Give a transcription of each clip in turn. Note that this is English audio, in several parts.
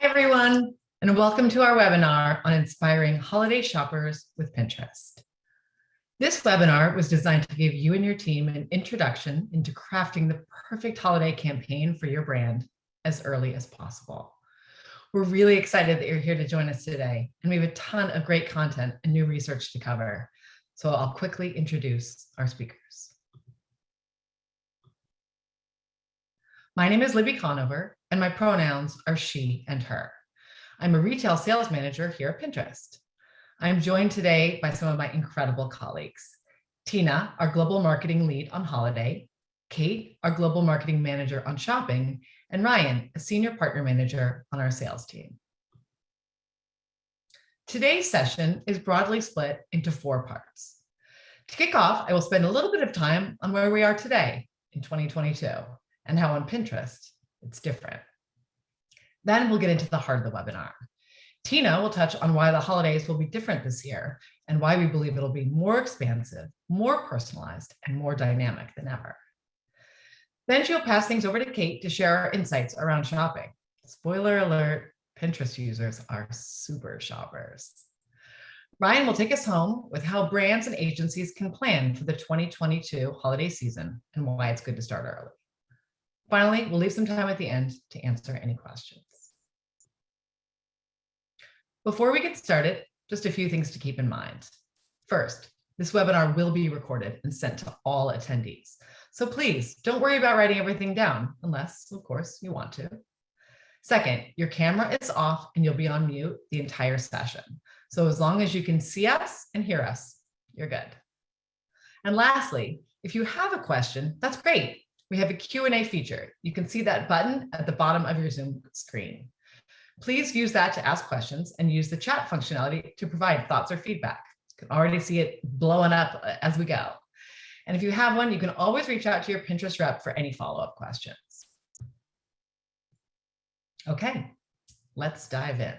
Hi, everyone, and welcome to our webinar on inspiring holiday shoppers with Pinterest. This webinar was designed to give you and your team an introduction into crafting the perfect holiday campaign for your brand as early as possible. We're really excited that you're here to join us today, and we have a ton of great content and new research to cover. So I'll quickly introduce our speakers. My name is Libby Conover, and my pronouns are she and her. I'm a retail sales manager here at Pinterest. I'm joined today by some of my incredible colleagues. Tina, our global marketing lead on holiday, Kate, our global marketing manager on shopping, and Ryan, a senior partner manager on our sales team. Today's session is broadly split into 4 parts. To kick off, I will spend a little bit of time on where we are today in 2022 and how on Pinterest it's different. Then we'll get into the heart of the webinar. Tina will touch on why the holidays will be different this year and why we believe it'll be more expansive, more personalized, and more dynamic than ever. Then she'll pass things over to Kate to share our insights around shopping. Spoiler alert, Pinterest users are super shoppers. Ryan will take us home with how brands and agencies can plan for the 2022 holiday season and why it's good to start early. Finally, we'll leave some time at the end to answer any questions. Before we get started, just a few things to keep in mind. First, this webinar will be recorded and sent to all attendees. So please don't worry about writing everything down unless, of course, you want to. Second, your camera is off and you'll be on mute the entire session. So as long as you can see us and hear us, you're good. And lastly, if you have a question, that's great. We have a Q&A feature. You can see that button at the bottom of your Zoom screen. Please use that to ask questions and use the chat functionality to provide thoughts or feedback. You can already see it blowing up as we go. And if you have one, you can always reach out to your Pinterest rep for any follow-up questions. Okay, let's dive in.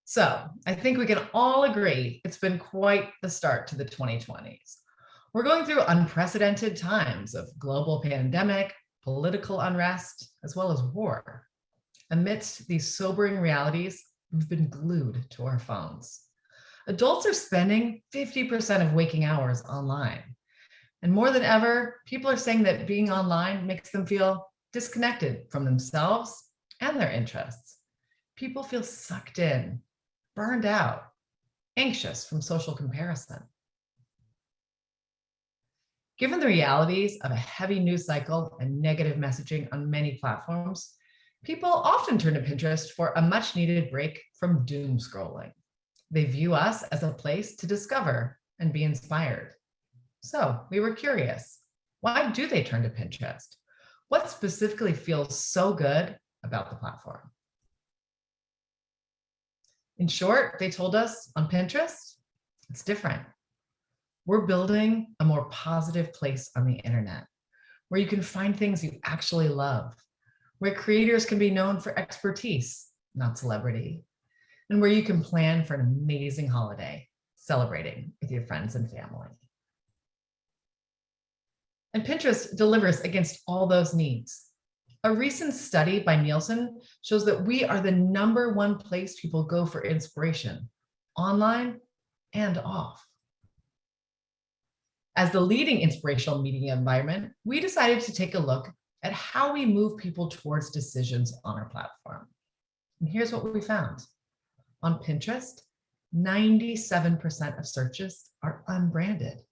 So I think we can all agree it's been quite the start to the 2020s. We're going through unprecedented times of global pandemic, political unrest, as well as war. Amidst these sobering realities, we've been glued to our phones. Adults are spending 50% of waking hours online. And more than ever, people are saying that being online makes them feel disconnected from themselves and their interests. People feel sucked in, burned out, anxious from social comparison. Given the realities of a heavy news cycle and negative messaging on many platforms, people often turn to Pinterest for a much needed break from doom scrolling. They view us as a place to discover and be inspired. So we were curious, why do they turn to Pinterest? What specifically feels so good about the platform? In short, they told us on Pinterest, it's different. We're building a more positive place on the internet where you can find things you actually love, where creators can be known for expertise, not celebrity, and where you can plan for an amazing holiday, celebrating with your friends and family. And Pinterest delivers against all those needs. A recent study by Nielsen shows that we are the #1 place people go for inspiration, online and off. As the leading inspirational media environment, we decided to take a look at how we move people towards decisions on our platform. And here's what we found. On Pinterest, 97% of searches are unbranded.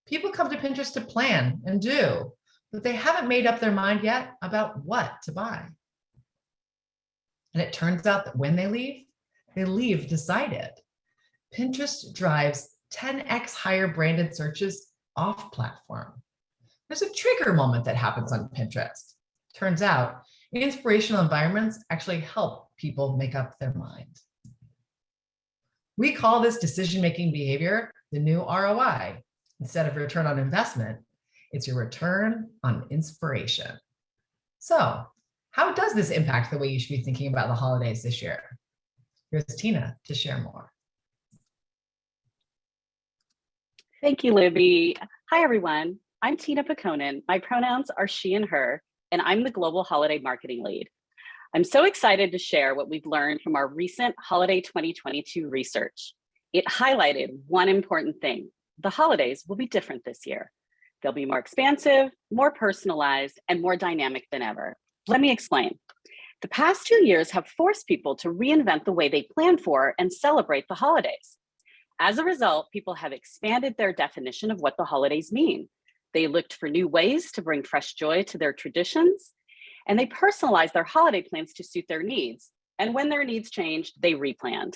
People come to Pinterest to plan and do, but they haven't made up their mind yet about what to buy. And it turns out that when they leave decided. Pinterest drives 10x higher branded searches off platform. There's a trigger moment that happens on Pinterest. Turns out, inspirational environments actually help people make up their mind. We call this decision-making behavior the new ROI. Instead of return on investment, it's your return on inspiration. So, how does this impact the way you should be thinking about the holidays this year? Here's Tina to share more. Thank you, Libby. Hi, everyone. I'm Tina Pekonen. My pronouns are she and her, and I'm the Global Holiday Marketing Lead. I'm so excited to share what we've learned from our recent Holiday 2022 research. It highlighted one important thing: the holidays will be different this year. They'll be more expansive, more personalized, and more dynamic than ever. Let me explain. The past 2 years have forced people to reinvent the way they plan for and celebrate the holidays. As a result, people have expanded their definition of what the holidays mean. They looked for new ways to bring fresh joy to their traditions, and they personalized their holiday plans to suit their needs. And when their needs changed, they replanned.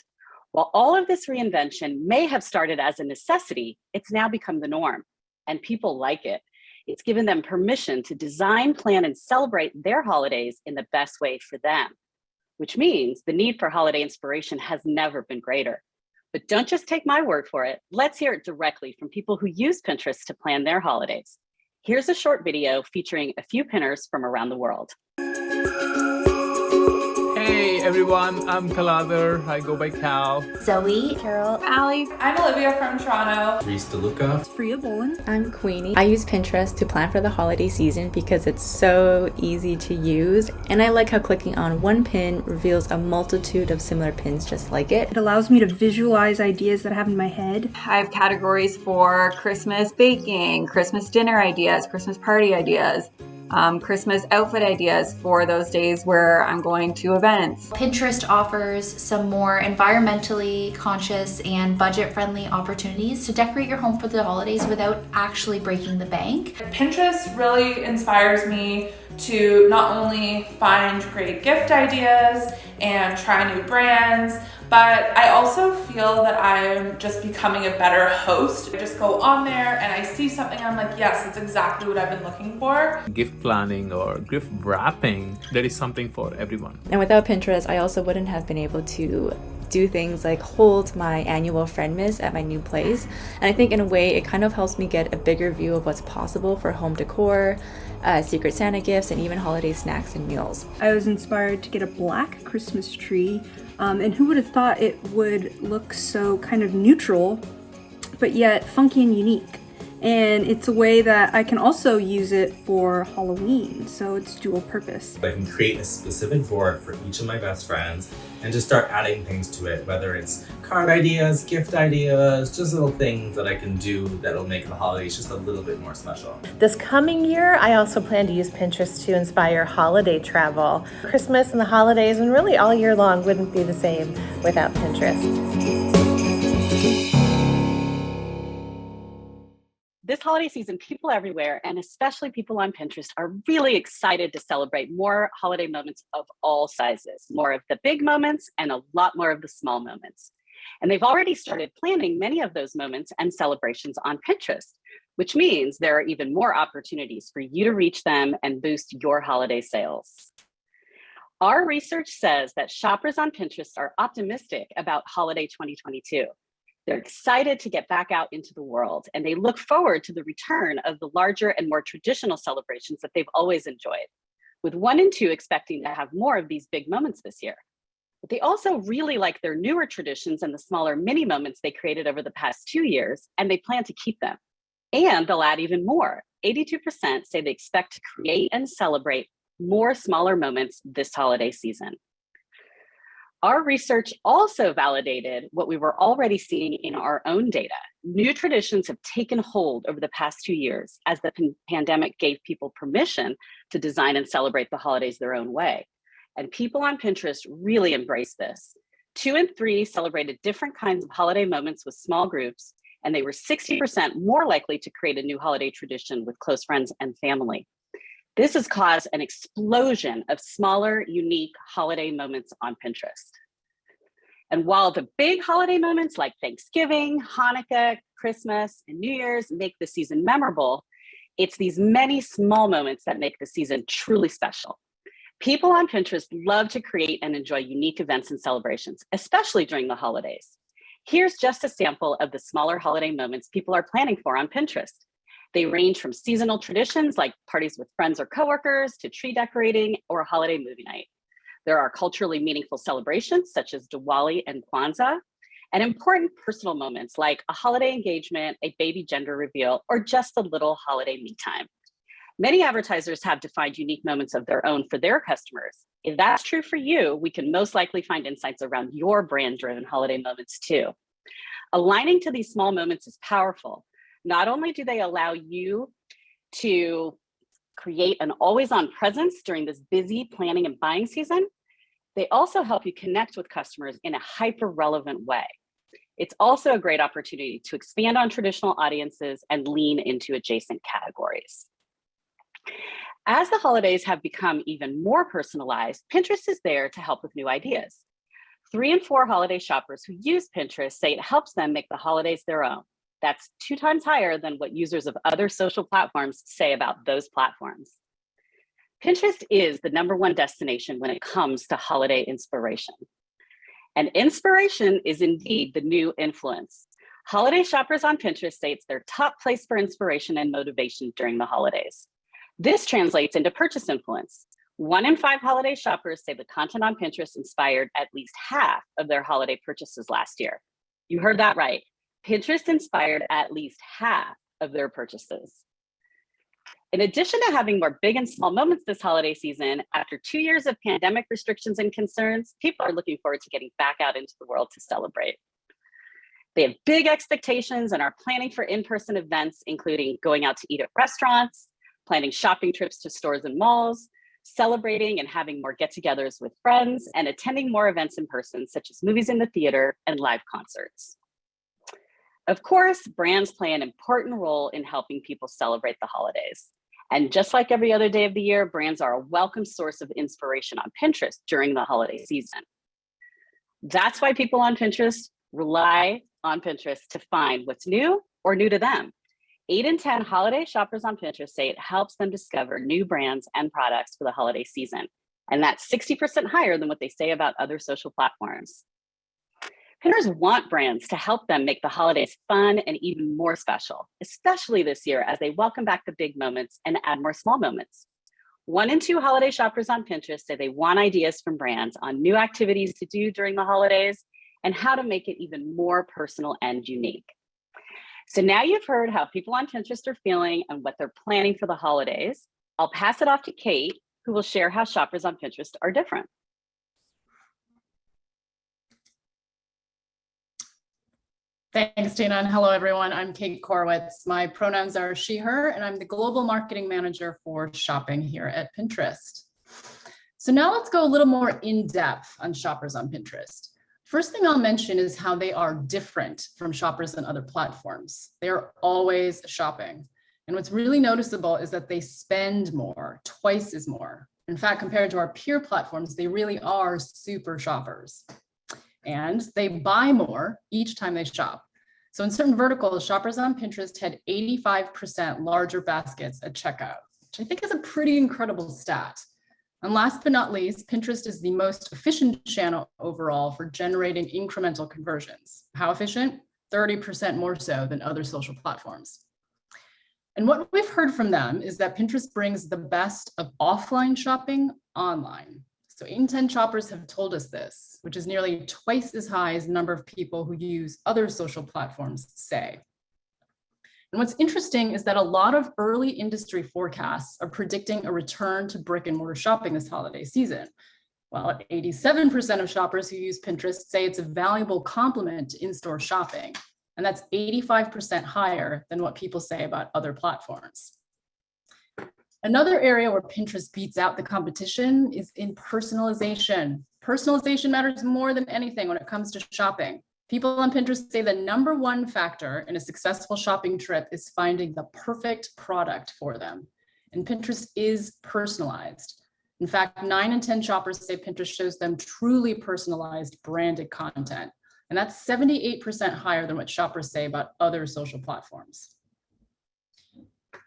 While all of this reinvention may have started as a necessity, it's now become the norm, and people like it. It's given them permission to design, plan, and celebrate their holidays in the best way for them, which means the need for holiday inspiration has never been greater. But don't just take my word for it. Let's hear it directly from people who use Pinterest to plan their holidays. Here's a short video featuring a few pinners from around the world. Hey everyone, I'm Kalader. I go by Cal. Zoe, Carol, Allie. I'm Olivia from Toronto. Reese DeLuca. Freya Bowen. I'm Queenie. I use Pinterest to plan for the holiday season because it's so easy to use, and I like how clicking on one pin reveals a multitude of similar pins just like it. It allows me to visualize ideas that I have in my head. I have categories for Christmas baking, Christmas dinner ideas, Christmas party ideas, Christmas outfit ideas for those days where I'm going to events. Pinterest offers some more environmentally conscious and budget-friendly opportunities to decorate your home for the holidays without actually breaking the bank. Pinterest really inspires me to not only find great gift ideas and try new brands, but I also feel that I'm just becoming a better host. I just go on there and I see something and I'm like, yes, that's exactly what I've been looking for. Gift planning or gift wrapping, there is something for everyone. And without Pinterest, I also wouldn't have been able to do things like hold my annual Friendmas at my new place. And I think in a way, it kind of helps me get a bigger view of what's possible for home decor, Secret Santa gifts, and even holiday snacks and meals. I was inspired to get a black Christmas tree, and who would have thought it would look so kind of neutral, but yet funky and unique. And it's a way that I can also use it for Halloween, so it's dual purpose. I can create a specific board for each of my best friends and just start adding things to it, whether it's card ideas, gift ideas, just little things that I can do that'll make the holidays just a little bit more special. This coming year, I also plan to use Pinterest to inspire holiday travel. Christmas and the holidays, and really all year long, wouldn't be the same without Pinterest. This holiday season, people everywhere, and especially people on Pinterest, are really excited to celebrate more holiday moments of all sizes, more of the big moments and a lot more of the small moments. And they've already started planning many of those moments and celebrations on Pinterest, which means there are even more opportunities for you to reach them and boost your holiday sales. Our research says that shoppers on Pinterest are optimistic about holiday 2022. They're excited to get back out into the world, and they look forward to the return of the larger and more traditional celebrations that they've always enjoyed, with 1 and 2 expecting to have more of these big moments this year. But they also really like their newer traditions and the smaller mini moments they created over the past 2 years, and they plan to keep them. And they'll add even more. 82% say they expect to create and celebrate more smaller moments this holiday season. Our research also validated what we were already seeing in our own data. New traditions have taken hold over the past 2 years as the pandemic gave people permission to design and celebrate the holidays their own way. And people on Pinterest really embraced this. 2 and 3 celebrated different kinds of holiday moments with small groups, and they were 60% more likely to create a new holiday tradition with close friends and family. This has caused an explosion of smaller, unique holiday moments on Pinterest. And while the big holiday moments like Thanksgiving, Hanukkah, Christmas, and New Year's make the season memorable, it's these many small moments that make the season truly special. People on Pinterest love to create and enjoy unique events and celebrations, especially during the holidays. Here's just a sample of the smaller holiday moments people are planning for on Pinterest. They range from seasonal traditions like parties with friends or coworkers to tree decorating or a holiday movie night. There are culturally meaningful celebrations such as Diwali and Kwanzaa, and important personal moments like a holiday engagement, a baby gender reveal, or just a little holiday me time. Many advertisers have defined unique moments of their own for their customers. If that's true for you, we can most likely find insights around your brand-driven holiday moments too. Aligning to these small moments is powerful. Not only do they allow you to create an always-on presence during this busy planning and buying season, they also help you connect with customers in a hyper-relevant way. It's also a great opportunity to expand on traditional audiences and lean into adjacent categories. As the holidays have become even more personalized, Pinterest is there to help with new ideas. 3 in 4 holiday shoppers who use Pinterest say it helps them make the holidays their own. That's 2 times higher than what users of other social platforms say about those platforms. Pinterest is the #1 destination when it comes to holiday inspiration. And inspiration is indeed the new influence. Holiday shoppers on Pinterest say it's their top place for inspiration and motivation during the holidays. This translates into purchase influence. 1 in 5 holiday shoppers say the content on Pinterest inspired at least half of their holiday purchases last year. You heard that right. Pinterest inspired at least half of their purchases. In addition to having more big and small moments this holiday season, after 2 years of pandemic restrictions and concerns, people are looking forward to getting back out into the world to celebrate. They have big expectations and are planning for in-person events, including going out to eat at restaurants, planning shopping trips to stores and malls, celebrating and having more get-togethers with friends, and attending more events in person, such as movies in the theater and live concerts. Of course, brands play an important role in helping people celebrate the holidays. And just like every other day of the year, brands are a welcome source of inspiration on Pinterest during the holiday season. That's why people on Pinterest rely on Pinterest to find what's new or new to them. 8 in 10 holiday shoppers on Pinterest say it helps them discover new brands and products for the holiday season. And that's 60% higher than what they say about other social platforms. Pinners want brands to help them make the holidays fun and even more special, especially this year as they welcome back the big moments and add more small moments. 1 in 2 holiday shoppers on Pinterest say they want ideas from brands on new activities to do during the holidays and how to make it even more personal and unique. So now you've heard how people on Pinterest are feeling and what they're planning for the holidays. I'll pass it off to Kate, who will share how shoppers on Pinterest are different. Thanks, Dana, and hello, everyone. I'm Kate Korwitz. My pronouns are she, her, and I'm the Global Marketing Manager for shopping here at Pinterest. So now let's go a little more in depth on shoppers on Pinterest. First thing I'll mention is how they are different from shoppers on other platforms. They're always shopping. And what's really noticeable is that they spend more, twice as more. In fact, compared to our peer platforms, they really are super shoppers. And they buy more each time they shop. So in certain verticals, shoppers on Pinterest had 85% larger baskets at checkout, which I think is a pretty incredible stat. And last but not least, Pinterest is the most efficient channel overall for generating incremental conversions. How efficient? 30% more so than other social platforms. And what we've heard from them is that Pinterest brings the best of offline shopping online. So 8 in 10 shoppers have told us this, which is nearly twice as high as the number of people who use other social platforms say. And what's interesting is that a lot of early industry forecasts are predicting a return to brick and mortar shopping this holiday season. While 87% of shoppers who use Pinterest say it's a valuable complement to in-store shopping. And that's 85% higher than what people say about other platforms. Another area where Pinterest beats out the competition is in personalization. Personalization matters more than anything when it comes to shopping. People on Pinterest say the #1 factor in a successful shopping trip is finding the perfect product for them. And Pinterest is personalized. In fact, 9 in 10 shoppers say Pinterest shows them truly personalized branded content. And that's 78% higher than what shoppers say about other social platforms.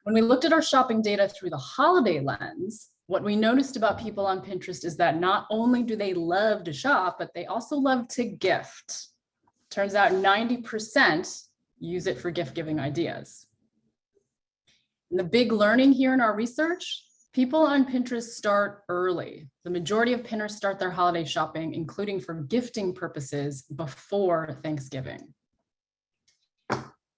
When we looked at our shopping data through the holiday lens, what we noticed about people on Pinterest is that not only do they love to shop, but they also love to gift. Turns out 90% use it for gift giving ideas. And the big learning here in our research, people on Pinterest start early. The majority of Pinners start their holiday shopping, including for gifting purposes, before Thanksgiving.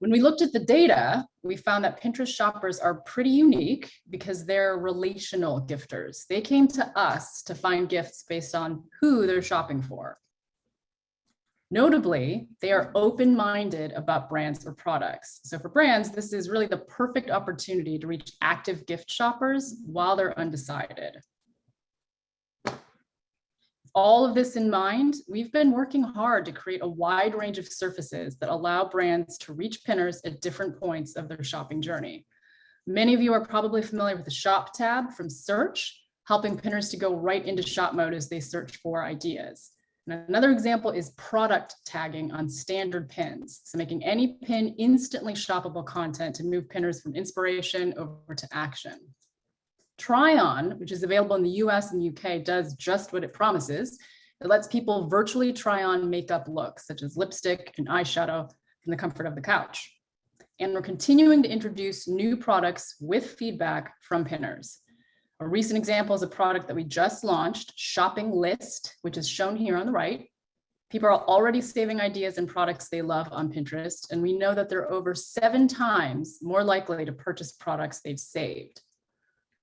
When we looked at the data, we found that Pinterest shoppers are pretty unique because they're relational gifters. They came to us to find gifts based on who they're shopping for. Notably, they are open-minded about brands or products. So for brands, this is really the perfect opportunity to reach active gift shoppers while they're undecided. All of this in mind, we've been working hard to create a wide range of surfaces that allow brands to reach pinners at different points of their shopping journey. Many of you are probably familiar with the Shop tab from Search, helping pinners to go right into shop mode as they search for ideas. And another example is product tagging on standard pins, so making any pin instantly shoppable content to move pinners from inspiration over to action. Try On, which is available in the US and UK, does just what it promises. It lets people virtually try on makeup looks, such as lipstick and eyeshadow, from the comfort of the couch. And we're continuing to introduce new products with feedback from pinners. A recent example is a product that we just launched, Shopping List, which is shown here on the right. People are already saving ideas and products they love on Pinterest, and we know that they're over 7 times more likely to purchase products they've saved.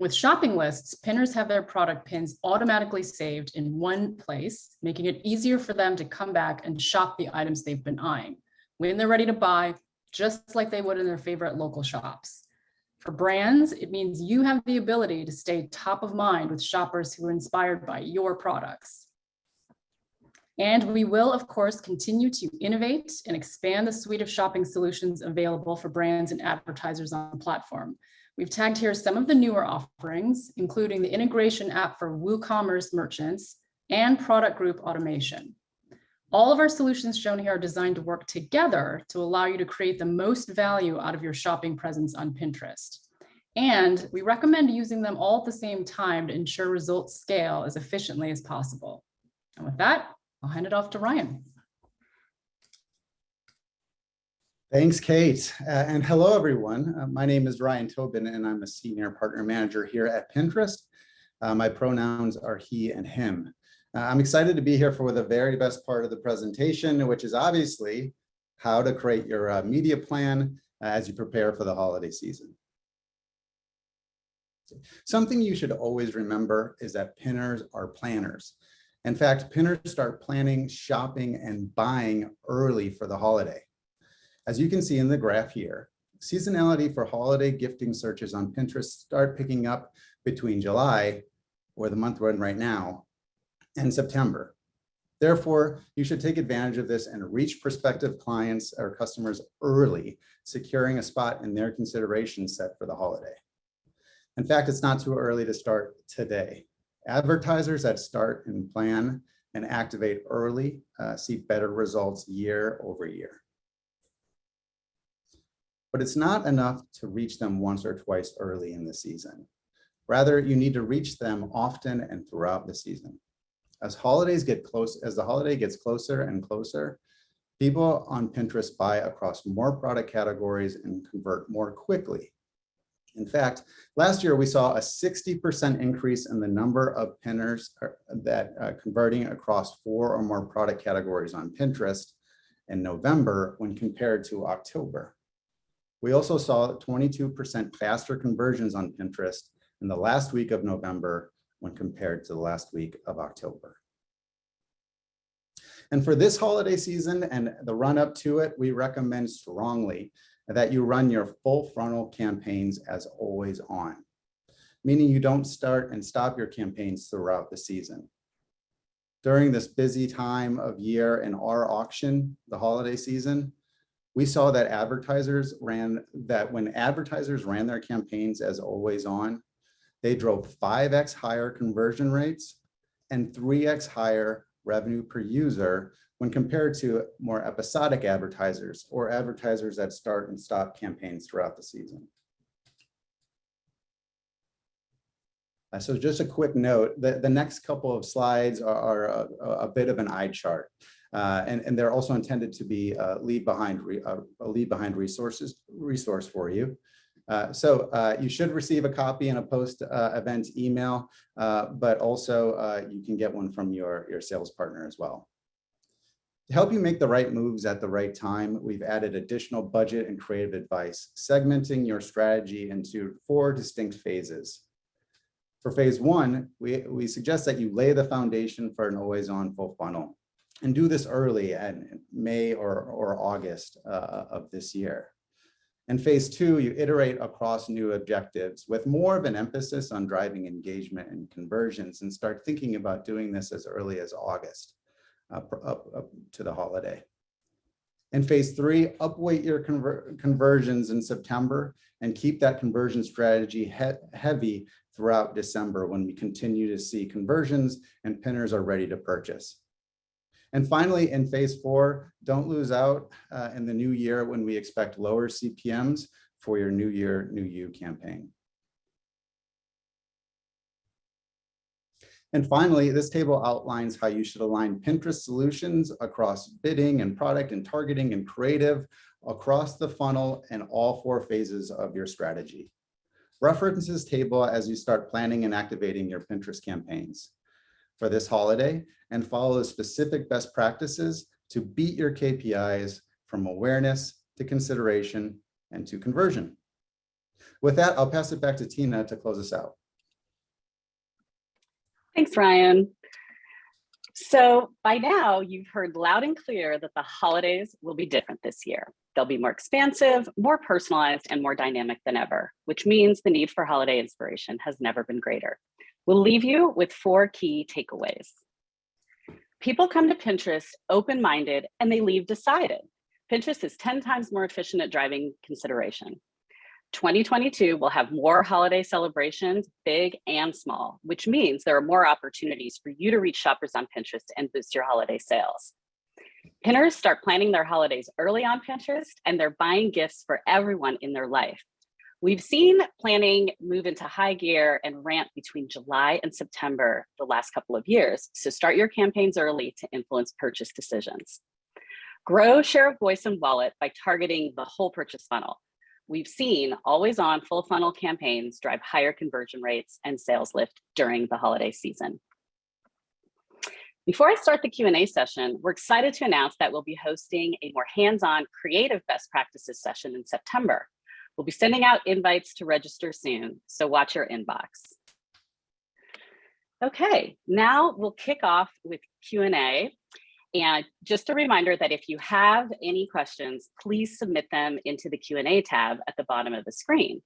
With shopping lists, pinners have their product pins automatically saved in one place, making it easier for them to come back and shop the items they've been eyeing when they're ready to buy, just like they would in their favorite local shops. For brands, it means you have the ability to stay top of mind with shoppers who are inspired by your products. And we will, of course, continue to innovate and expand the suite of shopping solutions available for brands and advertisers on the platform. We've tagged here some of the newer offerings, including the integration app for WooCommerce merchants and product group automation. All of our solutions shown here are designed to work together to allow you to create the most value out of your shopping presence on Pinterest. And we recommend using them all at the same time to ensure results scale as efficiently as possible. And with that, I'll hand it off to Ryan. Thanks, Kate. And hello, everyone. My name is Ryan Tobin, and I'm a senior partner manager here at Pinterest. My pronouns are he and him. I'm excited to be here for the very best part of the presentation, which is obviously how to create your media plan as you prepare for the holiday season. Something you should always remember is that pinners are planners. In fact, pinners start planning, shopping, and buying early for the holiday. As you can see in the graph here, seasonality for holiday gifting searches on Pinterest start picking up between July, or the month we're in right now, and September. Therefore, you should take advantage of this and reach prospective clients or customers early, securing a spot in their consideration set for the holiday. In fact, it's not too early to start today. Advertisers that start and plan and activate early see better results year over year. But it's not enough to reach them once or twice early in the season. Rather, you need to reach them often and throughout the season. As the holiday gets closer and closer, people on Pinterest buy across more product categories and convert more quickly. In fact, last year we saw a 60% increase in the number of pinners that converting across 4 or more product categories on Pinterest in November when compared to October. We also saw 22% faster conversions on Pinterest in the last week of November when compared to the last week of October. And for this holiday season and the run up to it, we recommend strongly that you run your full frontal campaigns as always on, meaning you don't start and stop your campaigns throughout the season. During this busy time of year in our auction, the holiday season, we saw that when advertisers ran their campaigns as always on, they drove 5x higher conversion rates and 3x higher revenue per user when compared to more episodic advertisers or advertisers that start and stop campaigns throughout the season. So just a quick note, the next couple of slides are a bit of an eye chart. And they're also intended to be a leave behind resource for you. So you should receive a copy in a post-event email, but also you can get one from your sales partner as well. To help you make the right moves at the right time, we've added additional budget and creative advice, segmenting your strategy into 4 distinct phases. For phase 1, we suggest that you lay the foundation for an always-on full funnel, and do this early in May or August of this year. In phase 2, you iterate across new objectives with more of an emphasis on driving engagement and conversions, and start thinking about doing this as early as August up to the holiday. In phase 3, upweight your conversions in September and keep that conversion strategy heavy throughout December when we continue to see conversions and pinners are ready to purchase. And finally, in phase 4, don't lose out in the new year when we expect lower CPMs for your New Year, New You campaign. And finally, this table outlines how you should align Pinterest solutions across bidding and product and targeting and creative across the funnel and all 4 phases of your strategy. Reference this table as you start planning and activating your Pinterest campaigns for this holiday, and follow the specific best practices to beat your KPIs from awareness to consideration and to conversion. With that, I'll pass it back to Tina to close us out. Thanks, Ryan. So by now, you've heard loud and clear that the holidays will be different this year. They'll be more expansive, more personalized, and more dynamic than ever, which means the need for holiday inspiration has never been greater. We'll leave you with 4 key takeaways. People come to Pinterest open-minded and they leave decided. Pinterest is 10 times more efficient at driving consideration. 2022 will have more holiday celebrations, big and small, which means there are more opportunities for you to reach shoppers on Pinterest and boost your holiday sales. Pinners start planning their holidays early on Pinterest, and they're buying gifts for everyone in their life. We've seen planning move into high gear and ramp between July and September the last couple of years, so start your campaigns early to influence purchase decisions. Grow share of voice and wallet by targeting the whole purchase funnel. We've seen always on full funnel campaigns drive higher conversion rates and sales lift during the holiday season. Before I start the Q&A session, we're excited to announce that we'll be hosting a more hands-on creative best practices session in September. We'll be sending out invites to register soon, so watch your inbox. Okay, now we'll kick off with Q&A. And just a reminder that if you have any questions, please submit them into the Q&A tab at the bottom of the screen.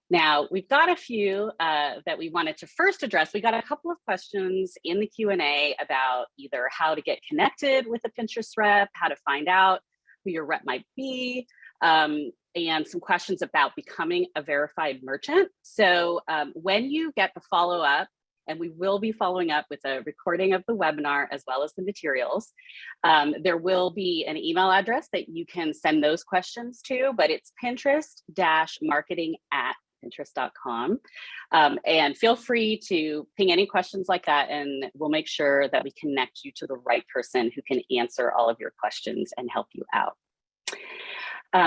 Now, we've got a few that we wanted to first address. We got a couple of questions in the Q&A about either how to get connected with a Pinterest rep, how to find out who your rep might be, and some questions about becoming a verified merchant. So when you get the follow-up, and we will be following up with a recording of the webinar as well as the materials, there will be an email address that you can send those questions to, but it's Pinterest-marketing@pinterest.com. And feel free to ping any questions like that, and we'll make sure that we connect you to the right person who can answer all of your questions and help you out.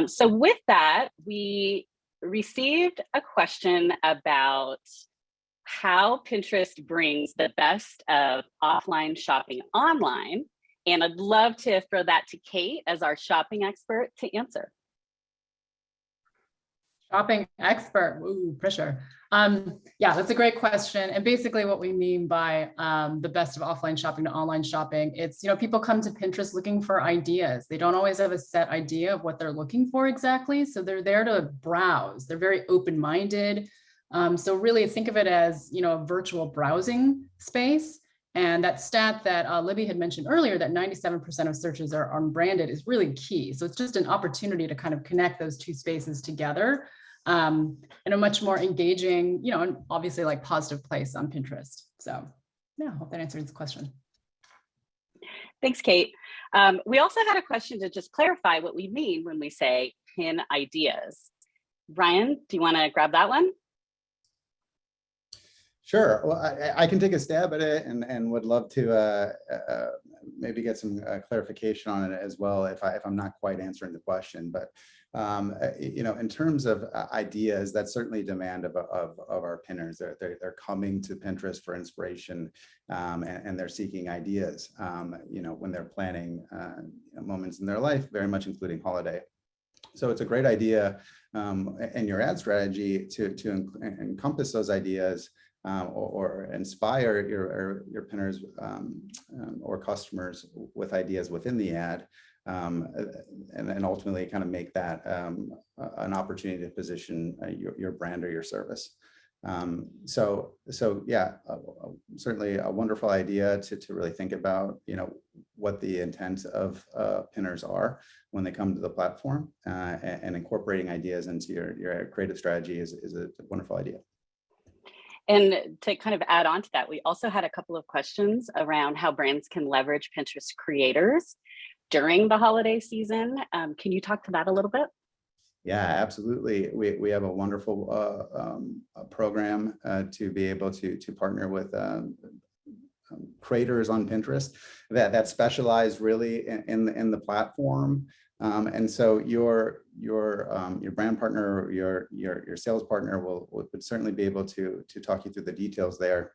So with that, we received a question about how Pinterest brings the best of offline shopping online. And I'd love to throw that to Kate as our shopping expert to answer. Shopping expert, ooh, pressure. Yeah, that's a great question. And basically what we mean by the best of offline shopping to online shopping, it's, people come to Pinterest looking for ideas. They don't always have a set idea of what they're looking for exactly. So they're there to browse. They're very open-minded. So really think of it as, a virtual browsing space. And that stat that Libby had mentioned earlier, that 97% of searches are unbranded, is really key. So it's just an opportunity to kind of connect those two spaces together in a much more engaging, and obviously like positive place on Pinterest. So yeah, I hope that answers the question. Thanks, Kate. We also had a question to just clarify what we mean when we say pin ideas. Ryan, do you want to grab that one? Sure. Well, I can take a stab at it, and would love to maybe get some clarification on it as well if I'm not quite answering the question. But In terms of ideas, that's certainly demand of our pinners. They're coming to Pinterest for inspiration, and they're seeking ideas, when they're planning moments in their life, very much including holiday. So it's a great idea in your ad strategy to encompass those ideas or inspire your pinners or customers with ideas within the ad, and ultimately kind of make that an opportunity to position your brand or your service. So yeah, certainly a wonderful idea to really think about, what the intent of pinners are when they come to the platform, and incorporating ideas into your creative strategy is a wonderful idea. And to kind of add on to that, we also had a couple of questions around how brands can leverage Pinterest creators during the holiday season. Can you talk to that a little bit? Yeah, absolutely. We have a wonderful program to be able to partner with creators on Pinterest that specialize really in the platform. And so your brand partner, or your sales partner would certainly be able to talk you through the details there.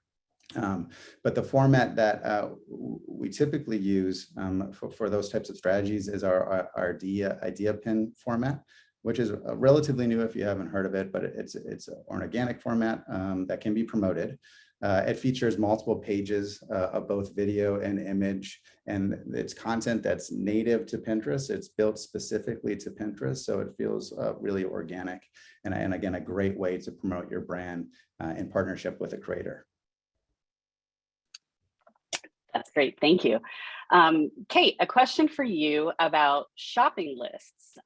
But the format that we typically use for those types of strategies is our idea pin format, which is relatively new if you haven't heard of it, but it's an organic format that can be promoted. It features multiple pages of both video and image, and it's content that's native to Pinterest. It's built specifically to Pinterest, so it feels really organic, and again, a great way to promote your brand in partnership with a creator. That's great, thank you. Kate, a question for you about shopping lists.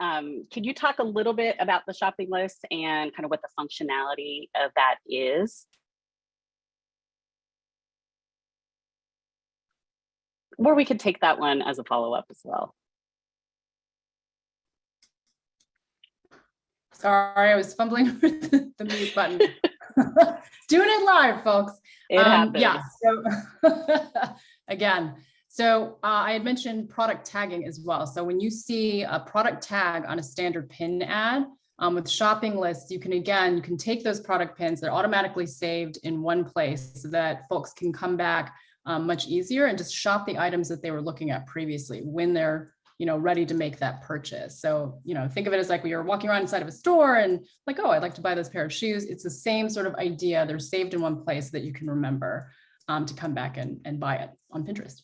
Could you talk a little bit about the shopping list and kind of what the functionality of that is? Or we could take that one as a follow-up as well. Sorry, I was fumbling with the mute button. Doing it live, folks. It happens. Yeah, so again, so I had mentioned product tagging as well. So when you see a product tag on a standard pin ad with shopping lists, you can take those product pins, they're automatically saved in one place so that folks can come back much easier and just shop the items that they were looking at previously when they're ready to make that purchase. So think of it as like when you're walking around inside of a store and like, oh, I'd like to buy this pair of shoes. It's the same sort of idea. They're saved in one place so that you can remember to come back and buy it on Pinterest.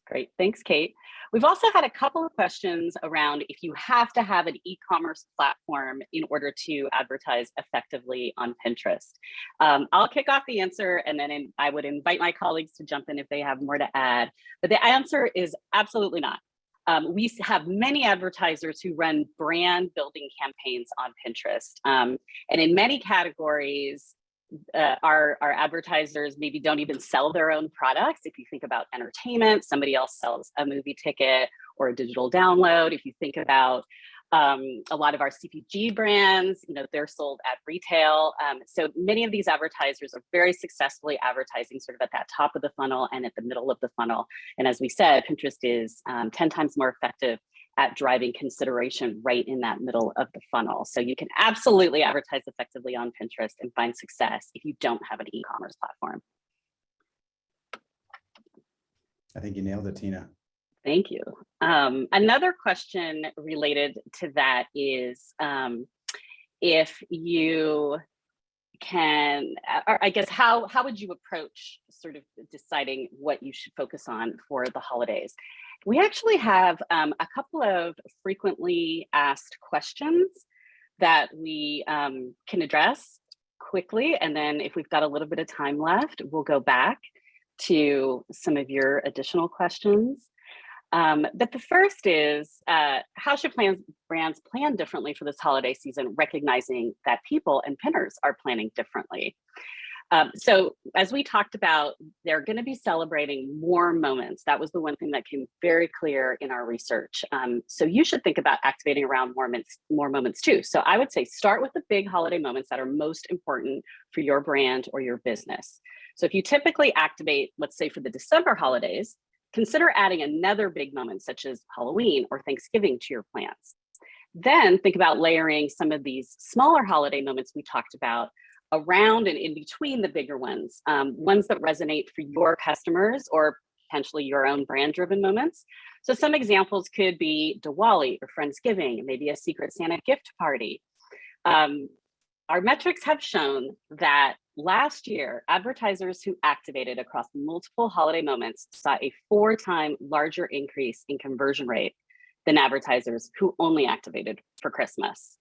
Great, thanks, Kate. We've also had a couple of questions around if you have to have an e-commerce platform in order to advertise effectively on Pinterest. I'll kick off the answer, and then I would invite my colleagues to jump in if they have more to add. But the answer is absolutely not. We have many advertisers who run brand building campaigns on Pinterest. And in many categories, our advertisers maybe don't even sell their own products. If you think about entertainment, somebody else sells a movie ticket or a digital download. If you think about a lot of our CPG brands, they're sold at retail. So many of these advertisers are very successfully advertising sort of at that top of the funnel and at the middle of the funnel. And as we said, Pinterest is 10 times more effective at driving consideration right in that middle of the funnel. So you can absolutely advertise effectively on Pinterest and find success if you don't have an e-commerce platform. I think you nailed it, Tina. Thank you. Another question related to that is if you can, or I guess, how would you approach sort of deciding what you should focus on for the holidays? We actually have a couple of frequently asked questions that we can address quickly. And then if we've got a little bit of time left, we'll go back to some of your additional questions. But the first is, how should brands plan differently for this holiday season, recognizing that people and pinners are planning differently? So as we talked about, they're going to be celebrating more moments. That was the one thing that came very clear in our research. So you should think about activating around more moments too. So I would say start with the big holiday moments that are most important for your brand or your business. So if you typically activate, let's say for the December holidays, consider adding another big moment such as Halloween or Thanksgiving to your plans. Then think about layering some of these smaller holiday moments we talked about around and in between the bigger ones, ones that resonate for your customers or potentially your own brand-driven moments. So some examples could be Diwali or Friendsgiving, maybe a Secret Santa gift party. Our metrics have shown that last year, advertisers who activated across multiple holiday moments saw a 4-time larger increase in conversion rate than advertisers who only activated for Christmas.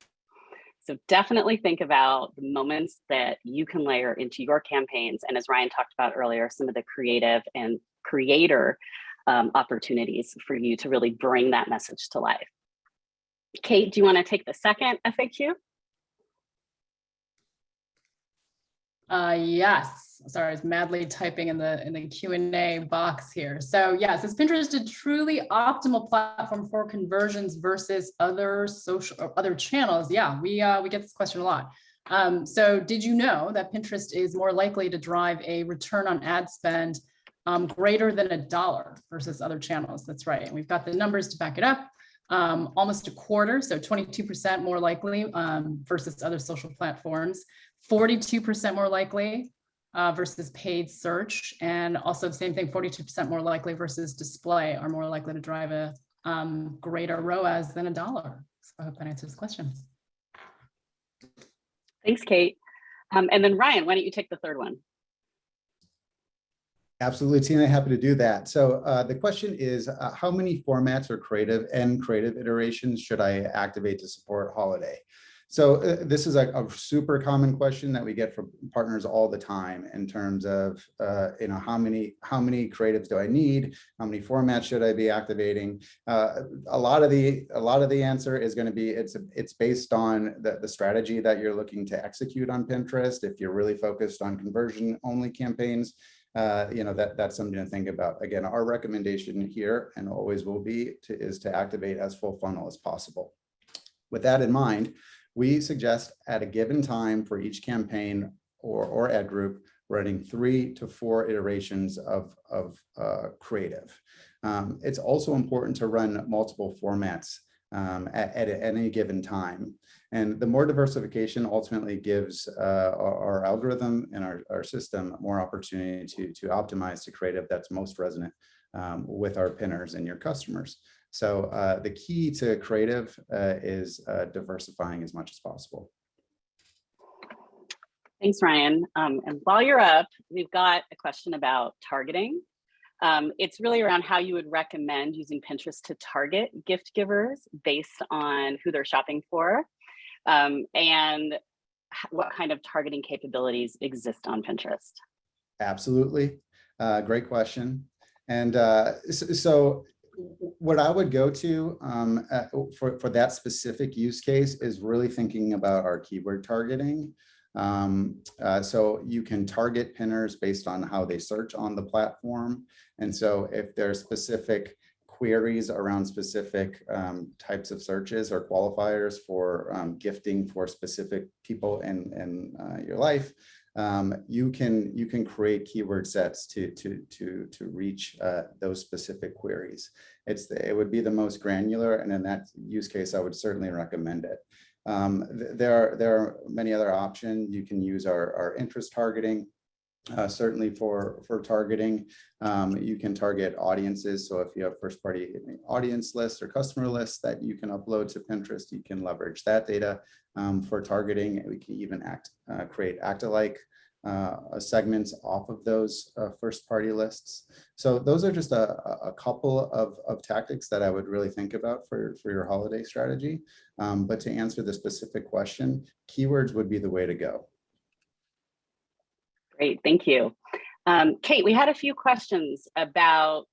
So definitely think about the moments that you can layer into your campaigns. And as Ryan talked about earlier, some of the creative and creator opportunities for you to really bring that message to life. Kate, do you want to take the second FAQ? Yes. Sorry, I was madly typing in the Q&A box here. So yes, is Pinterest a truly optimal platform for conversions versus other social or other channels? Yeah, we get this question a lot. So did you know that Pinterest is more likely to drive a return on ad spend greater than $1 versus other channels? That's right. And we've got the numbers to back it up. Almost a quarter, so 22% more likely versus other social platforms, 42% more likely versus paid search, and also the same thing, 42% more likely versus display are more likely to drive a greater ROAS than $1. So I hope that answers the question. Thanks, Kate. And then Ryan, why don't you take the third one? Absolutely, Tina, happy to do that. So the question is, how many formats or creative iterations should I activate to support holiday? So this is a super common question that we get from partners all the time in terms of, how many creatives do I need? How many formats should I be activating? A lot of the answer is going to be it's based on the strategy that you're looking to execute on Pinterest. If you're really focused on conversion only campaigns, that's something to think about. Again, our recommendation here and always will be is to activate as full funnel as possible. With that in mind, we suggest at a given time for each campaign or ad group, running 3 to 4 iterations of creative. It's also important to run multiple formats at any given time. And the more diversification ultimately gives our algorithm and our system more opportunity to optimize to creative that's most resonant with our pinners and your customers. So the key to creative is diversifying as much as possible. Thanks, Ryan. And while you're up, we've got a question about targeting. It's really around how you would recommend using Pinterest to target gift givers based on who they're shopping for, and what kind of targeting capabilities exist on Pinterest. Absolutely. Great question. And so what I would go to for that specific use case is really thinking about our keyword targeting. So you can target pinners based on how they search on the platform. And so if there's specific queries around specific types of searches or qualifiers for gifting for specific people in your life, you can create keyword sets to reach those specific queries. It would be the most granular, and in that use case, I would certainly recommend it. There are many other options. You can use our interest targeting, certainly for targeting. You can target audiences. So if you have first party audience lists or customer lists that you can upload to Pinterest, you can leverage that data for targeting. We can even create act-alike segments off of those first party lists. So those are just a couple of tactics that I would really think about for your holiday strategy. But to answer the specific question, keywords would be the way to go. Great, thank you. Kate, we had a few questions about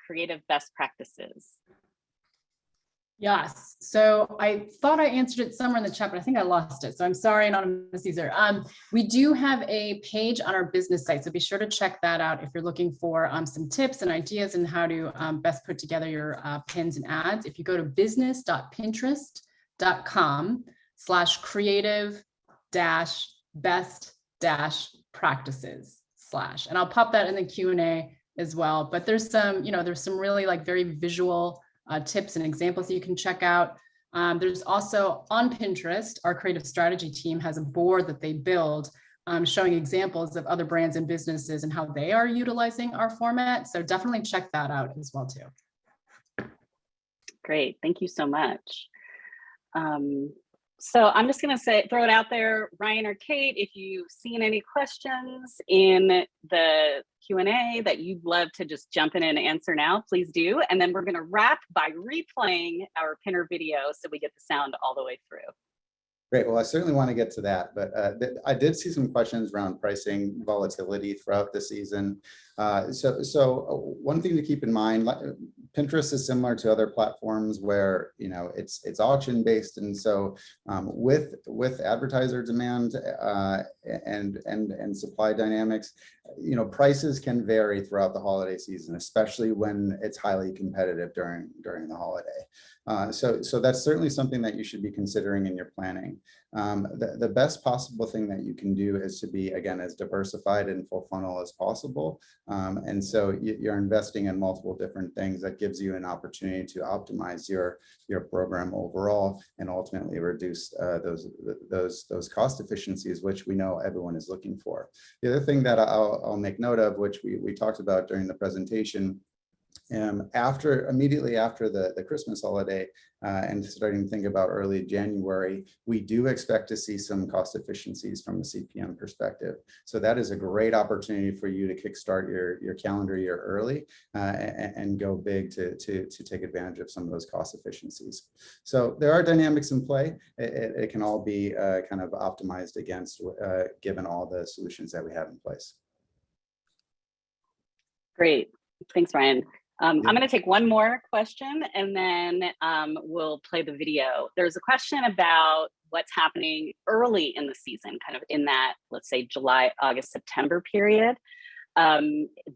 creative best practices. Yes, so I thought I answered it somewhere in the chat, but I think I lost it. So I'm sorry, anonymous user. We do have a page on our business site, so be sure to check that out if you're looking for some tips and ideas on how to best put together your pins and ads. If you go to business.pinterest.com/creative-best-practices/ and I'll pop that in the Q&A as well. But there's some, there's some really very visual tips and examples that you can check out. There's also on Pinterest, our creative strategy team has a board that they build showing examples of other brands and businesses and how they are utilizing our format. So definitely check that out as well too. Great, thank you so much. So I'm just gonna throw it out there, Ryan or Kate, if you've seen any questions in the Q&A that you'd love to just jump in and answer now, please do. And then we're gonna wrap by replaying our Pinner video so we get the sound all the way through. Great. Well, I certainly want to get to that, but I did see some questions around pricing volatility throughout the season. So one thing to keep in mind, Pinterest is similar to other platforms where it's auction based, and so with advertiser demand and supply dynamics, prices can vary throughout the holiday season, especially when it's highly competitive during the holiday. So that's certainly something that you should be considering in your planning. The best possible thing that you can do is to be, again, as diversified and full funnel as possible. And so you're investing in multiple different things that gives you an opportunity to optimize your program overall and ultimately reduce those cost efficiencies, which we know everyone is looking for. The other thing that I'll make note of, which we talked about during the presentation, immediately after the Christmas holiday and starting to think about early January, we do expect to see some cost efficiencies from a CPM perspective. So that is a great opportunity for you to kickstart your calendar year early and go big to take advantage of some of those cost efficiencies. So there are dynamics in play. It can all be kind of optimized against given all the solutions that we have in place. Great, thanks, Ryan. I'm going to take one more question and then we'll play the video. There's a question about what's happening early in the season, kind of in that, let's say, July, August, September period,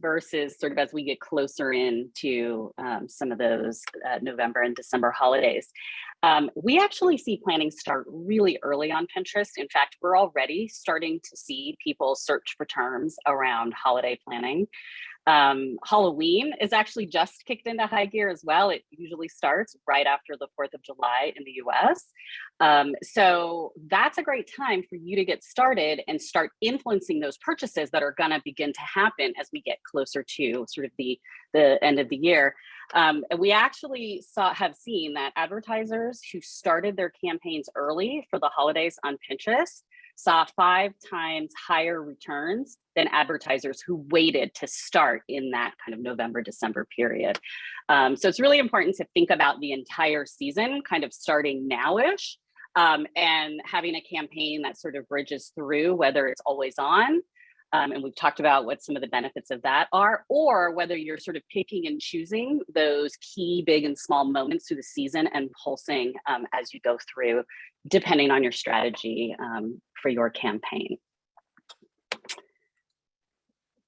versus sort of as we get closer into some of those November and December holidays. We actually see planning start really early on Pinterest. In fact, we're already starting to see people search for terms around holiday planning. Halloween is actually just kicked into high gear as well. It usually starts right after the 4th of July in the US. So that's a great time for you to get started and start influencing those purchases that are going to begin to happen as we get closer to sort of the end of the year. And we actually have seen that advertisers who started their campaigns early for the holidays on Pinterest saw 5 times higher returns than advertisers who waited to start in that kind of November, December period. So it's really important to think about the entire season kind of starting now-ish and having a campaign that sort of bridges through, whether it's always on, and we've talked about what some of the benefits of that are, or whether you're sort of picking and choosing those key big and small moments through the season and pulsing as you go through, depending on your strategy for your campaign.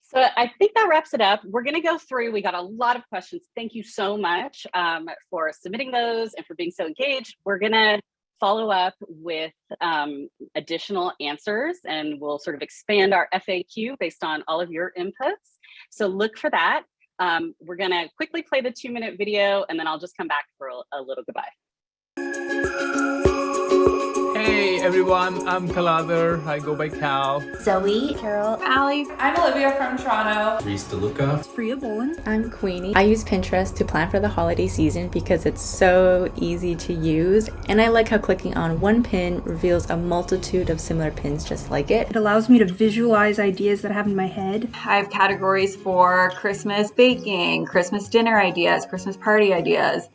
So I think that wraps it up. We're going to go through, we got a lot of questions. Thank you so much for submitting those and for being so engaged. We're going to follow up with additional answers and we'll sort of expand our FAQ based on all of your inputs. So look for that. We're going to quickly play the 2-minute video and then I'll just come back for a little goodbye. Hey everyone, I'm Kalader. I go by Cal. Zoe, Carol, Allie. I'm Olivia from Toronto. Reese DeLuca. Freya Bolin. I'm Queenie. I use Pinterest to plan for the holiday season because it's so easy to use, and I like how clicking on one pin reveals a multitude of similar pins just like it. It allows me to visualize ideas that I have in my head. I have categories for Christmas baking, Christmas dinner ideas, Christmas party ideas,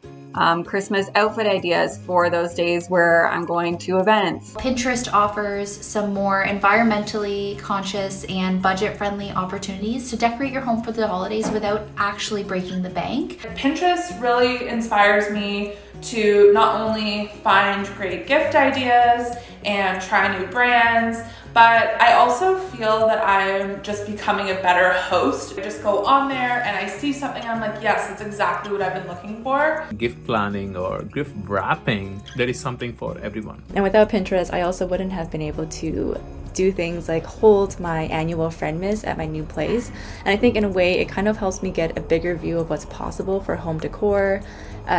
Christmas outfit ideas for those days where I'm going to events. Pinterest offers some more environmentally conscious and budget-friendly opportunities to decorate your home for the holidays without actually breaking the bank. Pinterest really inspires me to not only find great gift ideas and try new brands, but I also feel that I'm just becoming a better host. I just go on there and I see something and I'm like, yes, that's exactly what I've been looking for. Gift planning or gift wrapping, there is something for everyone. And without Pinterest, I also wouldn't have been able to do things like hold my annual Friendmas at my new place. And I think in a way it kind of helps me get a bigger view of what's possible for home decor,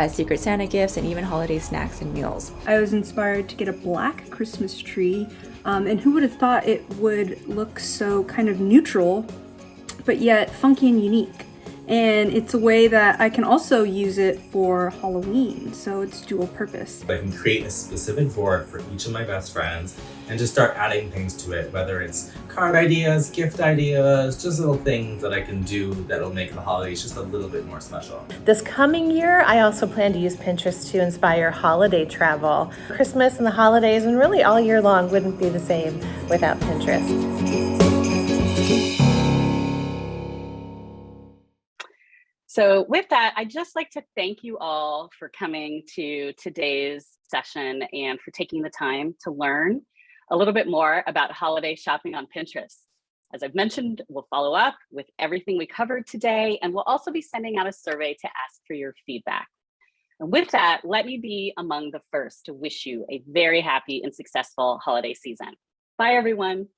Secret Santa gifts, and even holiday snacks and meals. I was inspired to get a black Christmas tree, and who would have thought it would look so kind of neutral, but yet funky and unique. And it's a way that I can also use it for Halloween, so it's dual purpose. I can create a specific board for each of my best friends and just start adding things to it, whether it's card ideas, gift ideas, just little things that I can do that'll make the holidays just a little bit more special. This coming year, I also plan to use Pinterest to inspire holiday travel. Christmas and the holidays, and really all year long, wouldn't be the same without Pinterest. So with that, I'd just like to thank you all for coming to today's session and for taking the time to learn a little bit more about holiday shopping on Pinterest. As I've mentioned, we'll follow up with everything we covered today, and we'll also be sending out a survey to ask for your feedback. And with that, let me be among the first to wish you a very happy and successful holiday season. Bye, everyone.